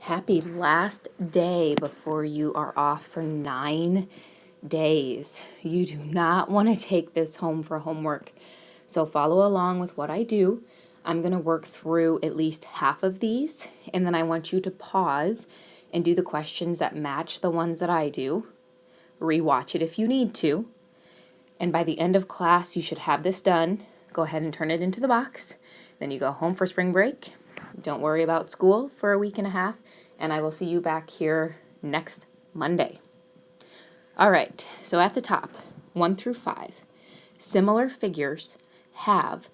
Happy last day before you are off for 9 days. You do not want to take this home for homework. So follow along with what I do. I'm going to work through at least half of these, and then I want you to pause and do the questions that match the ones that I do. Rewatch it if you need to. And by the end of class, you should have this done. Go ahead and turn it into the box. Then you go home for spring break. Don't worry about school for a week and a half, and I will see you back here next Monday. All right, so at the top, 1 through 5, similar figures have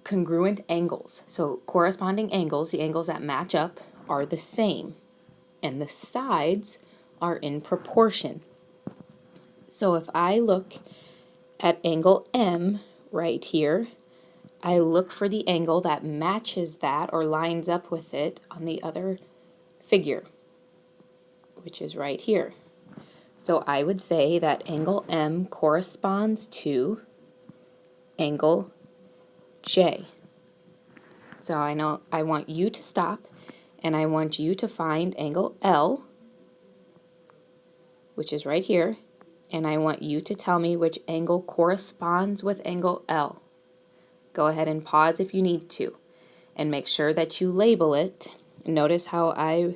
congruent angles. So corresponding angles, the angles that match up, are the same, and the sides are in proportion. So if I look at angle M right here, I look for the angle that matches that or lines up with it on the other figure, which is right here. So I would say that angle M corresponds to angle J. So I want you to stop, and I want you to find angle L, which is right here, and I want you to tell me which angle corresponds with angle L. Go ahead and pause if you need to, and make sure that you label it. Notice how I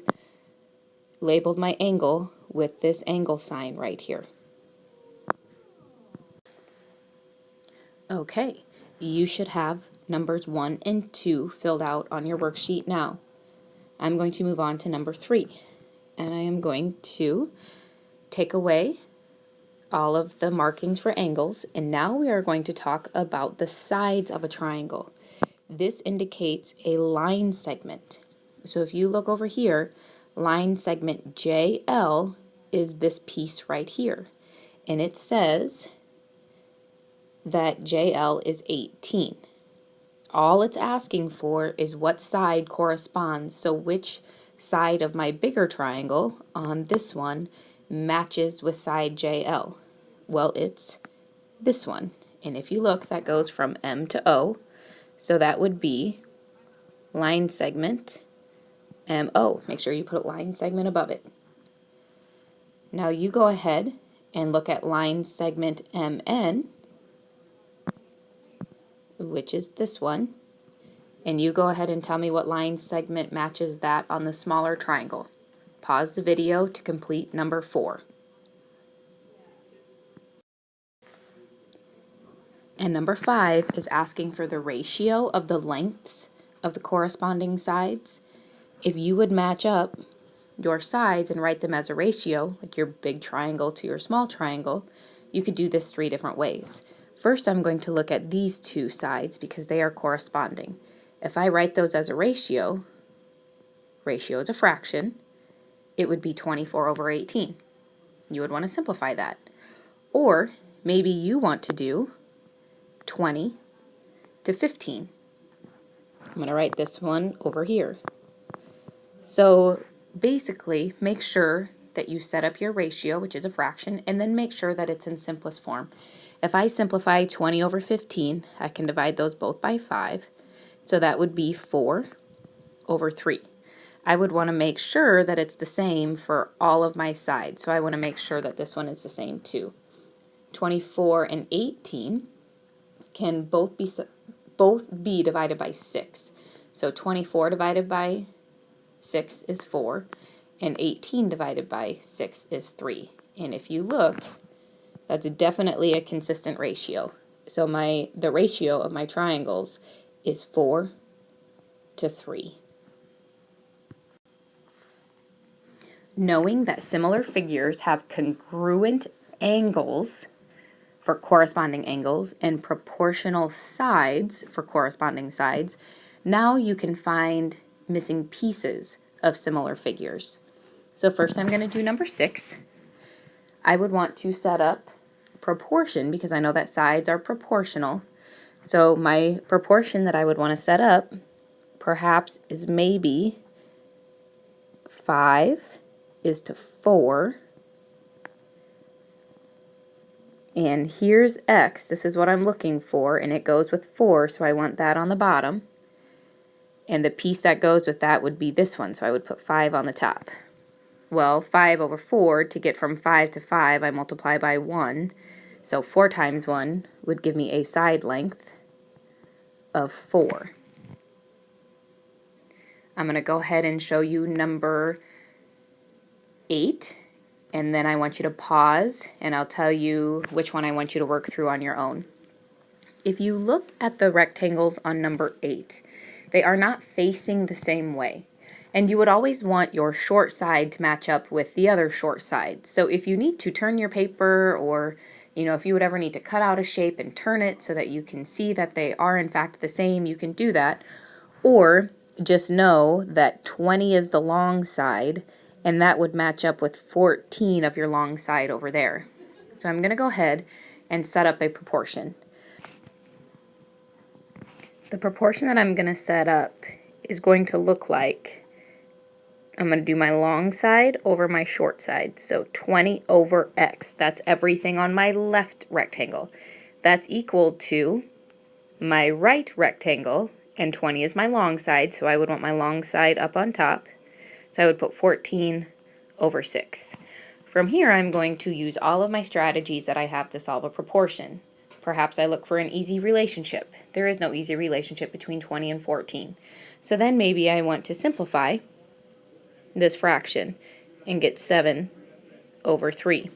labeled my angle with this angle sign right here. Okay, you should have numbers 1 and 2 filled out on your worksheet now. I'm going to move on to number 3, and I am going to take away all of the markings for angles, and now we are going to talk about the sides of a triangle. This indicates a line segment. So if you look over here, line segment JL is this piece right here, and it says that JL is 18. All it's asking for is what side corresponds, so which side of my bigger triangle on this one matches with side JL. Well, it's this one, and if you look, that goes from M to O, so that would be line segment MO. Make sure you put a line segment above it. Now you go ahead and look at line segment MN, which is this one, and you go ahead and tell me what line segment matches that on the smaller triangle. Pause the video to complete number 4. And number 5 is asking for the ratio of the lengths of the corresponding sides. If you would match up your sides and write them as a ratio, like your big triangle to your small triangle, you could do this 3 different ways. First, I'm going to look at these 2 sides because they are corresponding. If I write those as a ratio is a fraction, it would be 24 over 18. You would want to simplify that. Or maybe you want to do 20 to 15. I'm going to write this one over here. So basically, make sure that you set up your ratio, which is a fraction, and then make sure that it's in simplest form. If I simplify 20 over 15, I can divide those both by 5. So that would be 4 over 3. I would want to make sure that it's the same for all of my sides. So I want to make sure that this one is the same too. 24 and 18 can both be divided by 6. So 24 divided by 6 is 4, and 18 divided by 6 is 3. And if you look, that's definitely a consistent ratio. So the ratio of my triangles is 4 to 3. Knowing that similar figures have congruent angles for corresponding angles and proportional sides for corresponding sides, now you can find missing pieces of similar figures. So first I'm going to do number 6. I would want to set up proportion because I know that sides are proportional. So my proportion that I would want to set up perhaps is maybe 5 is to 4. And here's X. This is what I'm looking for, and it goes with 4, so I want that on the bottom. And the piece that goes with that would be this one, so I would put 5 on the top. Well, 5 over 4, to get from 5 to 5, I multiply by 1. So 4 times 1 would give me a side length of 4. I'm going to go ahead and show you number 8, and then I want you to pause, and I'll tell you which one I want you to work through on your own. If you look at the rectangles on number 8, they are not facing the same way. And you would always want your short side to match up with the other short side. So if you need to turn your paper, or if you would ever need to cut out a shape and turn it so that you can see that they are in fact the same, you can do that. Or just know that 20 is the long side, and that would match up with 14 of your long side over there. So I'm going to go ahead and set up a proportion. The proportion that I'm going to set up is going to look like, I'm going to do my long side over my short side. So 20 over x, that's everything on my left rectangle. That's equal to my right rectangle, and 20 is my long side, so I would want my long side up on top. So I would put 14 over 6. From here, I'm going to use all of my strategies that I have to solve a proportion. Perhaps I look for an easy relationship. There is no easy relationship between 20 and 14. So then maybe I want to simplify this fraction and get 7 over 3.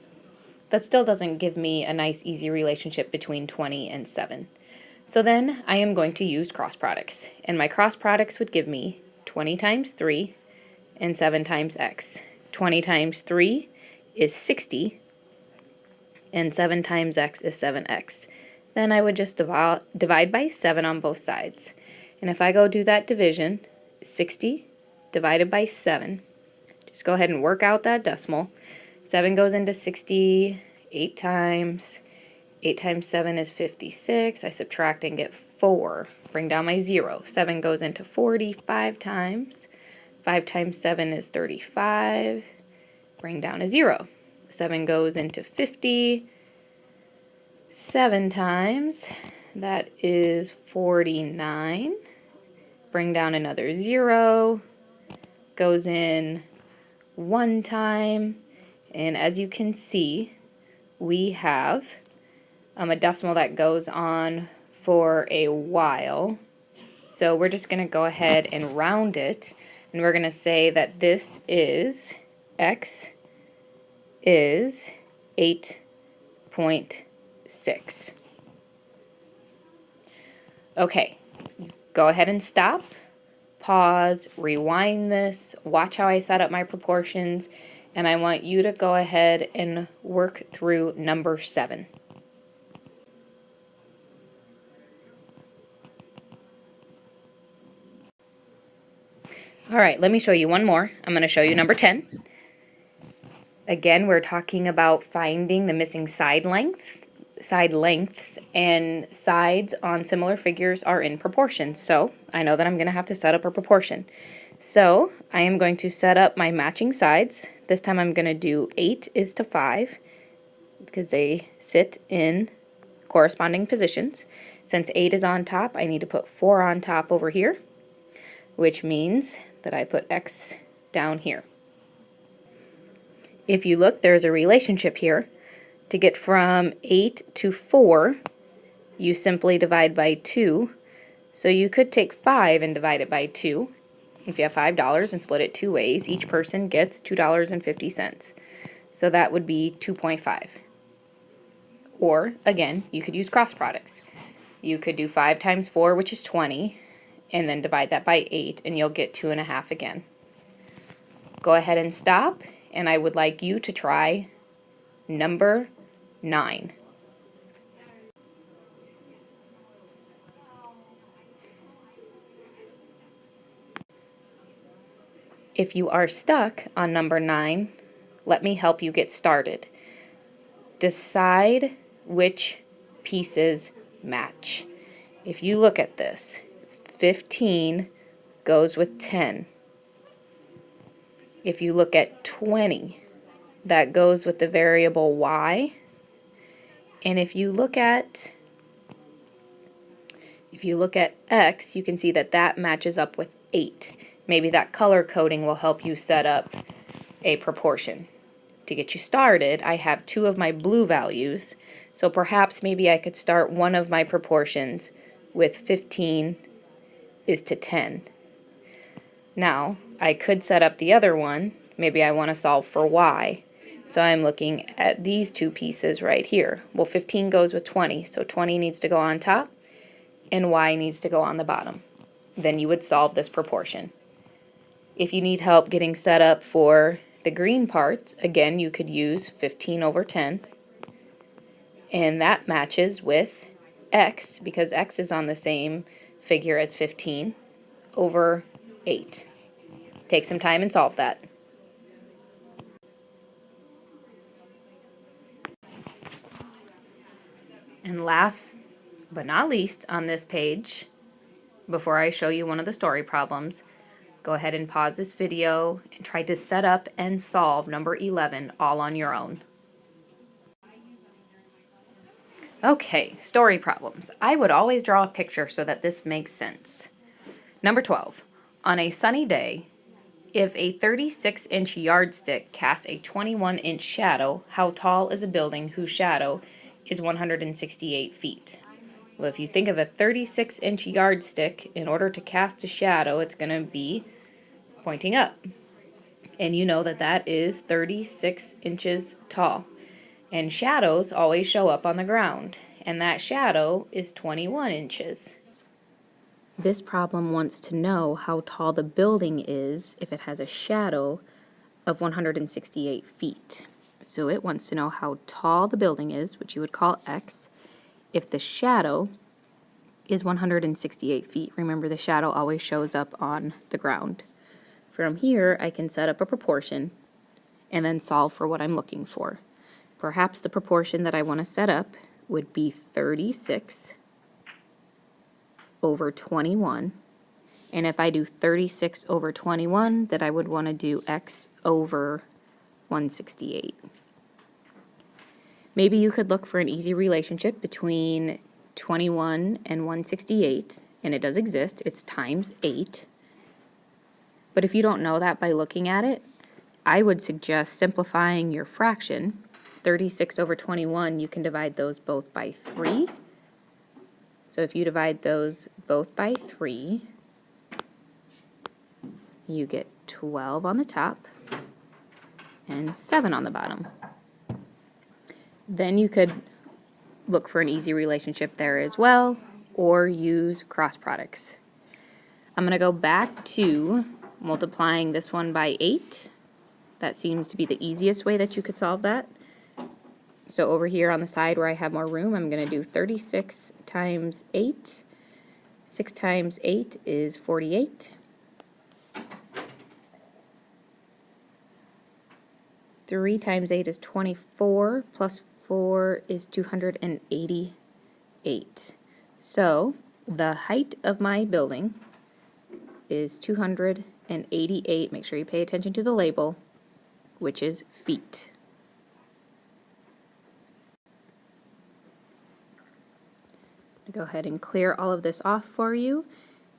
That still doesn't give me a nice easy relationship between 20 and 7. So then I am going to use cross products, and my cross products would give me 20 times 3 and 7 times x. 20 times 3 is 60, and 7 times x is 7x. Then I would just divide by 7 on both sides. And if I go do that division, 60 divided by 7, just go ahead and work out that decimal. 7 goes into 60 8 times. 8 times 7 is 56. I subtract and get 4. Bring down my 0. 7 goes into 40 5 times. 5 times 7 is 35. Bring down a 0. 7 goes into 50. 7 times, that is 49. Bring down another 0. Goes in 1 time. And as you can see, we have a decimal that goes on for a while. So we're just going to go ahead and round it, and we're going to say that this is x is 8.6. Okay, go ahead and stop, pause, rewind this, watch how I set up my proportions, and I want you to go ahead and work through number 7. All right, let me show you one more. I'm going to show you number 10. Again, we're talking about finding the missing side lengths, and sides on similar figures are in proportion. So I know that I'm going to have to set up a proportion. So I am going to set up my matching sides. This time I'm going to do 8 is to 5 because they sit in corresponding positions. Since 8 is on top, I need to put 4 on top over here, which means that I put x down here. If you look, there's a relationship here. To get from 8 to 4, you simply divide by 2. So you could take 5 and divide it by 2. If you have $5 and split it 2 ways, each person gets $2.50. So that would be 2.5. Or, again, you could use cross products. You could do 5 times 4, which is 20, and then divide that by 8, and you'll get 2.5 again. Go ahead and stop, and I would like you to try number 9. If you are stuck on number 9, let me help you get started. Decide which pieces match. If you look at this, 15 goes with 10. If you look at 20, that goes with the variable y. And if you look at x, you can see that that matches up with 8. Maybe that color coding will help you set up a proportion. To get you started, I have 2 of my blue values, so perhaps maybe I could start one of my proportions with 15 is to 10. Now, I could set up the other one. Maybe I want to solve for y. So I'm looking at these 2 pieces right here. Well, 15 goes with 20, so 20 needs to go on top, and y needs to go on the bottom. Then you would solve this proportion. If you need help getting set up for the green parts, again, you could use 15 over 10, and that matches with x, because x is on the same figure as 15, over 8. Take some time and solve that. And last but not least on this page, before I show you one of the story problems, go ahead and pause this video and try to set up and solve number 11 all on your own. Okay, story problems. I would always draw a picture so that this makes sense. Number 12. On a sunny day, if a 36-inch yardstick casts a 21-inch shadow, how tall is a building whose shadow is 168 feet? Well, if you think of a 36-inch yardstick, in order to cast a shadow, it's going to be pointing up. And you know that that is 36 inches tall. And shadows always show up on the ground. And that shadow is 21 inches. This problem wants to know how tall the building is if it has a shadow of 168 feet. So it wants to know how tall the building is, which you would call x, if the shadow is 168 feet. Remember, the shadow always shows up on the ground. From here, I can set up a proportion and then solve for what I'm looking for. Perhaps the proportion that I want to set up would be 36 over 21. And if I do 36 over 21, then I would want to do x over 168. Maybe you could look for an easy relationship between 21 and 168, and it does exist. It's times 8. But if you don't know that by looking at it, I would suggest simplifying your fraction. 36 over 21, you can divide those both by 3. So if you divide those both by 3, you get 12 on the top and 7 on the bottom. Then you could look for an easy relationship there as well, or use cross products. I'm going to go back to multiplying this one by 8. That seems to be the easiest way that you could solve that. So over here on the side where I have more room, I'm going to do 36 times 8. 6 times 8 is 48. 3 times 8 is 24, plus 4 is 288. So the height of my building is 288. Make sure you pay attention to the label, which is feet. I'll go ahead and clear all of this off for you,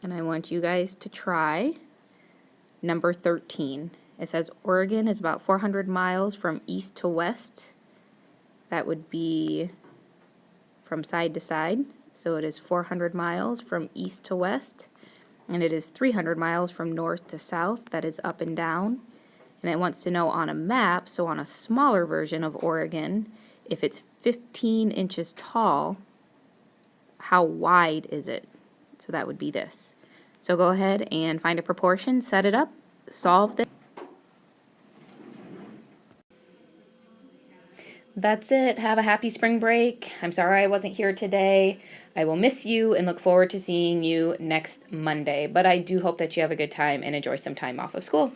and I want you guys to try number 13. It says Oregon is about 400 miles from east to west. That would be from side to side. So it is 400 miles from east to west. And it is 300 miles from north to south. That is up and down. And it wants to know on a map, so on a smaller version of Oregon, if it's 15 inches tall, how wide is it? So that would be this. So go ahead and find a proportion, set it up, solve this. That's it. Have a happy spring break. I'm sorry I wasn't here today. I will miss you and look forward to seeing you next Monday. But I do hope that you have a good time and enjoy some time off of school.